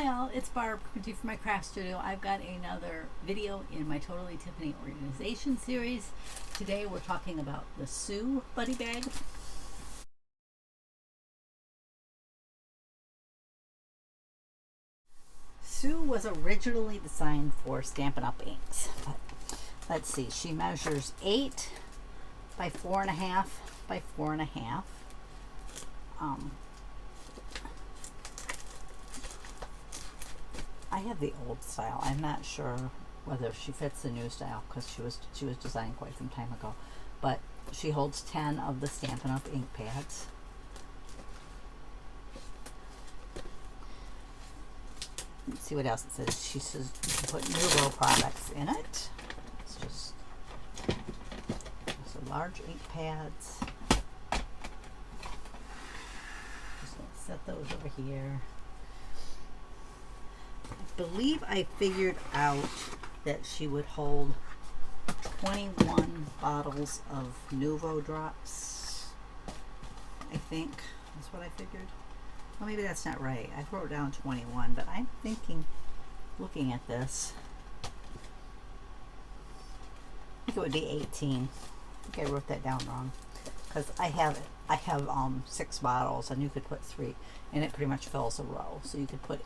Hi all, it's Barb coming from my craft studio. I've got another video in my Totally-Tiffany organization series. Today we're talking about the Sue Buddy Bag. Sue was originally designed for Stampin' Up! Inks. But let's see, she measures 8 by 4.5 by 4.5. I have the old style. I'm not sure whether she fits the new style because she was designed quite some time ago. But she holds 10 of the Stampin' Up! Ink pads. Let's see what else it says. She says you can put Nuvo products in it. It's just so large ink pads. Just gonna set those over here. I believe I figured out that she would hold 21 bottles of Nuvo drops. I think that's what I figured. Well, maybe that's not right. I wrote down 21, but I'm thinking, looking at this, I think it would be 18. I think I wrote that down wrong because I have 6 bottles, and you could put 3, and it pretty much fills a row. So you could put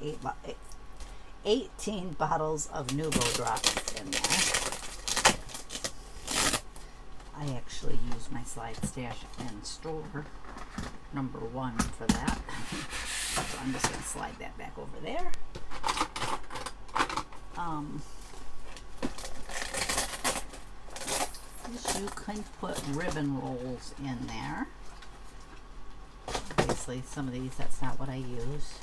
18 bottles of Nuvo drops in there. I actually use my slide stash in store number 1 for that. So I'm just going to slide that back over there. You can put ribbon rolls in there. Obviously, some of these, that's not what I use.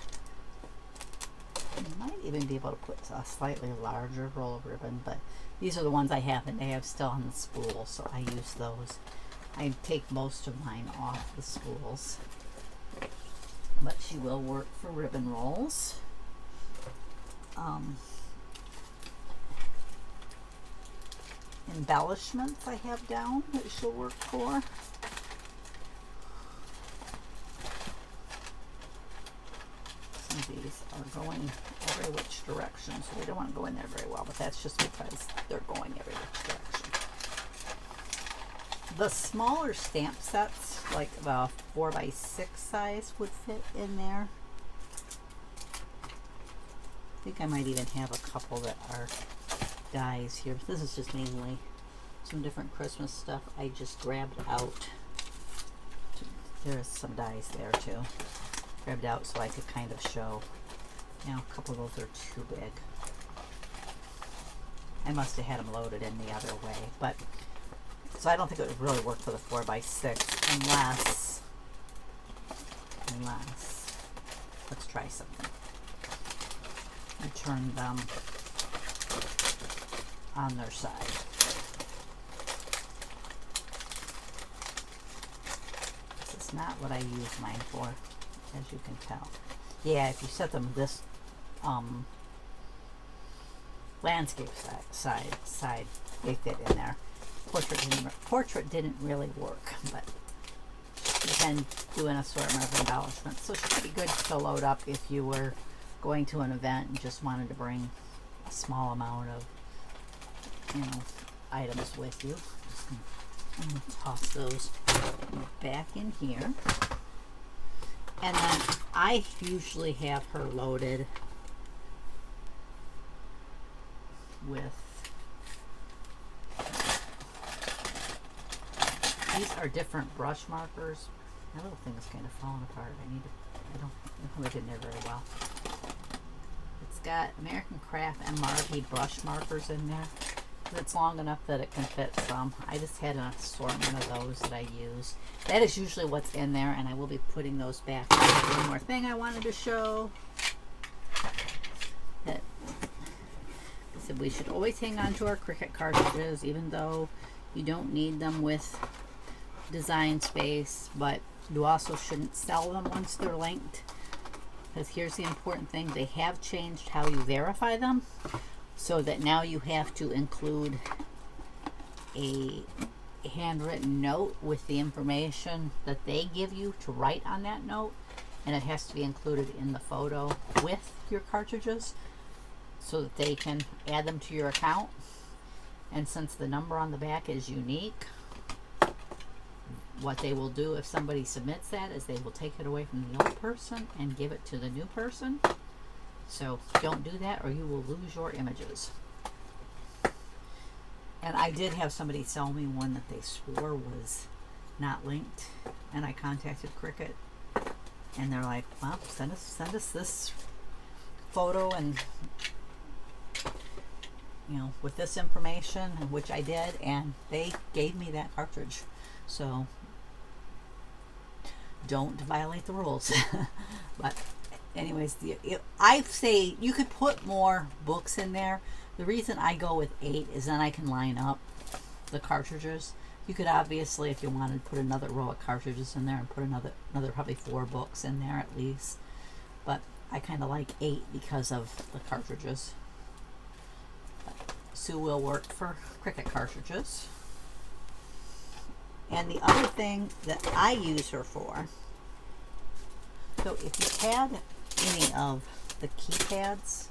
You might even be able to put a slightly larger roll of ribbon, but these are the ones I have, and they have still on the spool, so I use those. I take most of mine off the spools, but she will work for ribbon rolls. Embellishments I have down that she'll work for. Some of these are going every which direction, so they don't want to go in there very well, but that's just because they're going every which direction. The smaller stamp sets, like the 4x6 size, would fit in there. I think I might even have a couple that are dies here. This is just mainly some different Christmas stuff I just grabbed out. There's some dies there too. Grabbed out so I could kind of show. Now a couple of those are too big. I must have had them loaded in the other way, but so I don't think it would really work for the 4x6 unless let's try something. I turn them on their side. This is not what I use mine for, as you can tell. Yeah, if you set them this landscape side, they fit in there. Portrait didn't really work, but you can do an assortment of embellishments. So it should be good to load up if you were going to an event and just wanted to bring a small amount of, items with you. I'm going to toss those back in here. And then I usually have her loaded with, these are different brush markers. My little thing is kind of falling apart. I don't put it in there very well. It's got American Craft MRP brush markers in there. It's long enough that it can fit some. I just had an assortment of those that I use. That is usually what's in there, and I will be putting those back. One more thing I wanted to show. That I said we should always hang on to our Cricut cartridges, even though you don't need them with design space, but you also shouldn't sell them once they're linked. Because here's the important thing, they have changed how you verify them, so that now you have to include a handwritten note with the information that they give you to write on that note. and it has to be included in the photo with your cartridges so that they can add them to your account. And since the number on the back is unique, what they will do if somebody submits that is they will take it away from the old person and give it to the new person. So don't do that or you will lose your images. And I did have somebody sell me one that they swore was not linked, and I contacted Cricut and they're like, well, send us this photo and with this information, which I did, and they gave me that cartridge. So don't violate the rules. But anyways, I say you could put more books in there. The reason I go with 8 is then I can line up the cartridges. You could obviously, if you wanted, put another row of cartridges in there and put another probably 4 books in there at least. But I kind of like 8 because of the cartridges. But Sue will work for Cricut cartridges. And the other thing that I use her for, so if you had any of the keypads,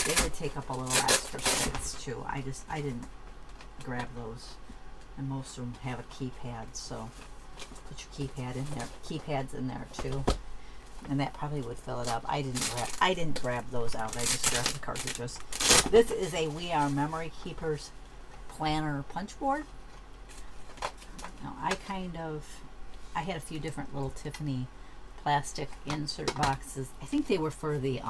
they would take up a little extra space too. I didn't grab those, and most of them have a keypad, so put your keypads in there too, and that probably would fill it up. I didn't grab those out. I just grabbed the cartridges. This is a We Are Memory Keepers planner punch board. Now I had a few different little Tiffany plastic insert boxes. I think they were for the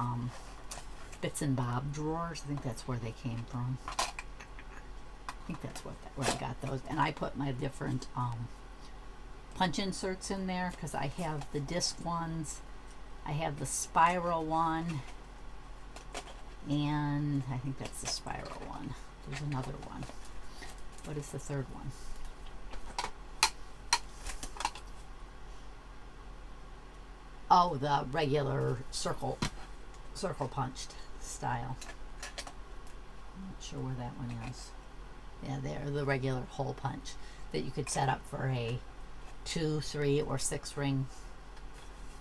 Bits and Bob drawers. I think that's where they came from. I think that's where I got those. And I put my different punch inserts in there because I have the disc ones, I have the spiral one, and I think that's the spiral one. There's another one. What is the third one? Oh, the regular circle punched style. I'm not sure where that one is. Yeah, they're the regular hole punch that you could set up for a 2, 3, or 6 ring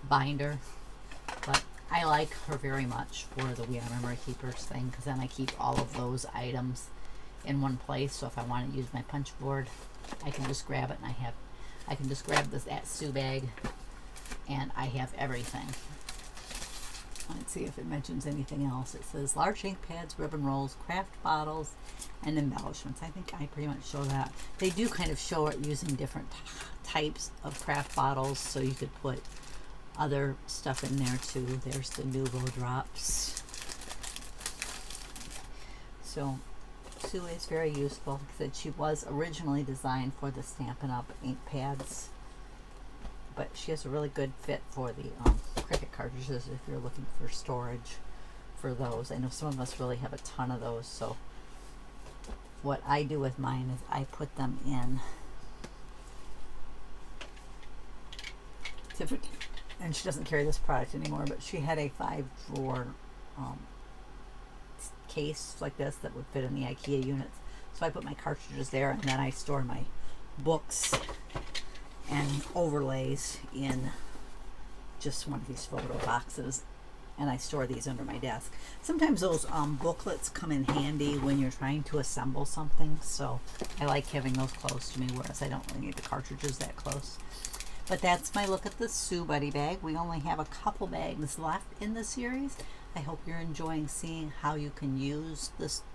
binder. But I like her very much for the We Are Memory Keepers thing, because then I keep all of those items in one place. So if I want to use my punch board, I can just grab it, and I can just grab that Sue bag, and I have everything. Let's see if it mentions anything else. It says large ink pads, ribbon rolls, craft bottles, and embellishments. I think I pretty much show that. They do kind of show it using different types of craft bottles, so you could put other stuff in there too. There's the Nuvo drops. So Sue is very useful. Like I said, she was originally designed for the Stampin' Up! Ink pads, but she has a really good fit for the Cricut cartridges if you're looking for storage for those. I know some of us really have a ton of those, so what I do with mine is I put them in Tiffany, and she doesn't carry this product anymore, but she had a 5-drawer case like this that would fit in the IKEA units. So I put my cartridges there, and then I store my books and overlays in just one of these photo boxes, and I store these under my desk. Sometimes those booklets come in handy when you're trying to assemble something, so I like having those close to me, whereas I don't really need the cartridges that close. But that's my look at the Sue Buddy bag. We only have a couple bags left in the series. I hope you're enjoying seeing how you can use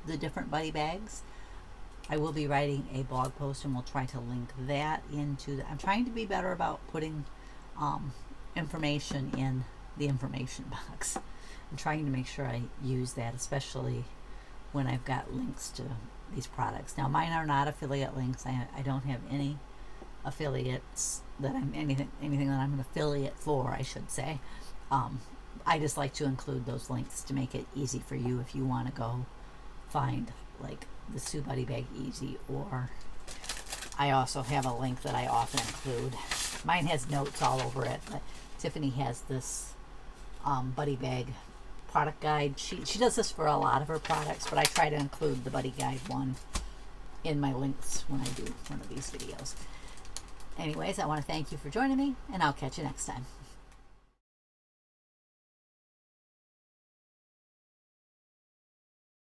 the different buddy bags. I will be writing a blog post, and we'll try to link that into I'm trying to be better about putting information in the information box. I'm trying to make sure I use that, especially when I've got links to these products. Now, mine are not affiliate links. I don't have any affiliates that I'm anything that I'm an affiliate for, I should say. I just like to include those links to make it easy for you if you want to go find like the Sue Buddy bag easy, or I also have a link that I often include. Mine has notes all over it, but Tiffany has this buddy bag product guide. She does this for a lot of her products, but I try to include the buddy guide one in my links when I do one of these videos. Anyways, I want to thank you for joining me, and I'll catch you next time.